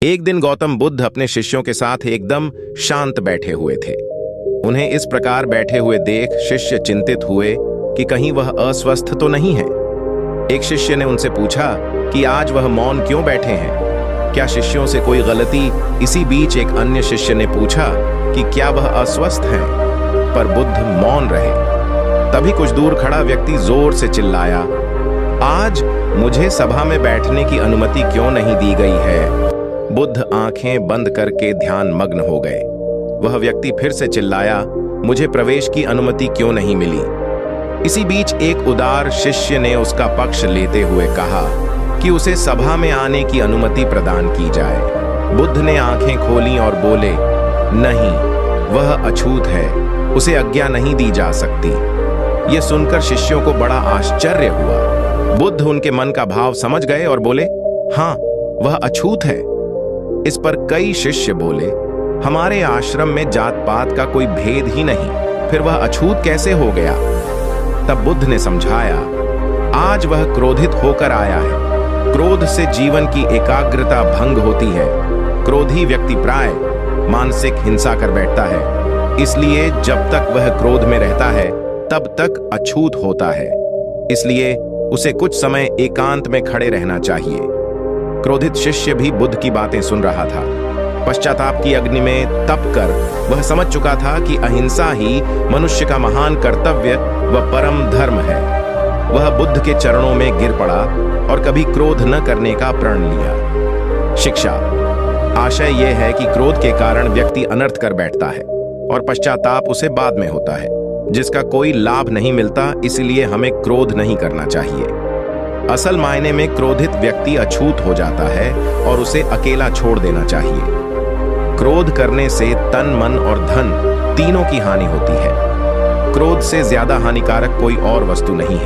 एक दिन गौतम बुद्ध अपने शिष्यों के साथ एकदम शांत बैठे हुए थे। उन्हें इस प्रकार बैठे हुए देख शिष्य चिंतित हुए कि कहीं वह अस्वस्थ तो नहीं है। एक शिष्य ने उनसे पूछा कि आज वह मौन क्यों बैठे हैं, क्या शिष्यों से कोई गलती। इसी बीच एक अन्य शिष्य ने पूछा कि क्या वह अस्वस्थ हैं, पर बुद्ध मौन रहे। तभी कुछ दूर खड़ा व्यक्ति जोर से चिल्लाया, आज मुझे सभा में बैठने की अनुमति क्यों नहीं दी गई है। बुद्ध आंखें बंद करके ध्यान मग्न हो गए। वह व्यक्ति फिर से चिल्लाया, मुझे प्रवेश की अनुमति क्यों नहीं मिली। इसी बीच एक उदार शिष्य ने उसका पक्ष लेते हुए कहा कि उसे सभा में आने की अनुमति प्रदान की जाए। बुद्ध ने आंखें खोलीं और बोले, नहीं, वह अछूत है, उसे आज्ञा नहीं दी जा सकती। यह सुनकर शिष्यों को बड़ा आश्चर्य हुआ। बुद्ध उनके मन का भाव समझ गए और बोले, हाँ, वह अछूत है। इस पर कई शिष्य बोले, हमारे आश्रम में जात पात का कोई भेद ही नहीं, फिर वह अछूत कैसे हो गया। तब बुद्ध ने समझाया, आज वह क्रोधित होकर आया है। क्रोध से जीवन की एकाग्रता भंग होती है। क्रोधी व्यक्ति प्राय मानसिक हिंसा कर बैठता है, इसलिए जब तक वह क्रोध में रहता है तब तक अछूत होता है। इसलिए उसे कुछ समय एकांत में खड़े रहना चाहिए। क्रोधित शिष्य भी बुद्ध की बातें सुन रहा था। पश्चाताप की अग्नि में तप कर वह समझ चुका था कि अहिंसा ही मनुष्य का महान कर्तव्य व परम धर्म है। वह बुद्ध के चरणों में गिर पड़ा और कभी क्रोध न करने का प्रण लिया। शिक्षा आशय यह है कि क्रोध के कारण व्यक्ति अनर्थ कर बैठता है और पश्चाताप उसे बाद में होता है, जिसका कोई लाभ नहीं मिलता। इसलिए हमें क्रोध नहीं करना चाहिए। असल मायने में क्रोधित व्यक्ति अछूत हो जाता है और उसे अकेला छोड़ देना चाहिए। क्रोध करने से तन, मन और धन तीनों की हानि होती है। क्रोध से ज्यादा हानिकारक कोई और वस्तु नहीं है।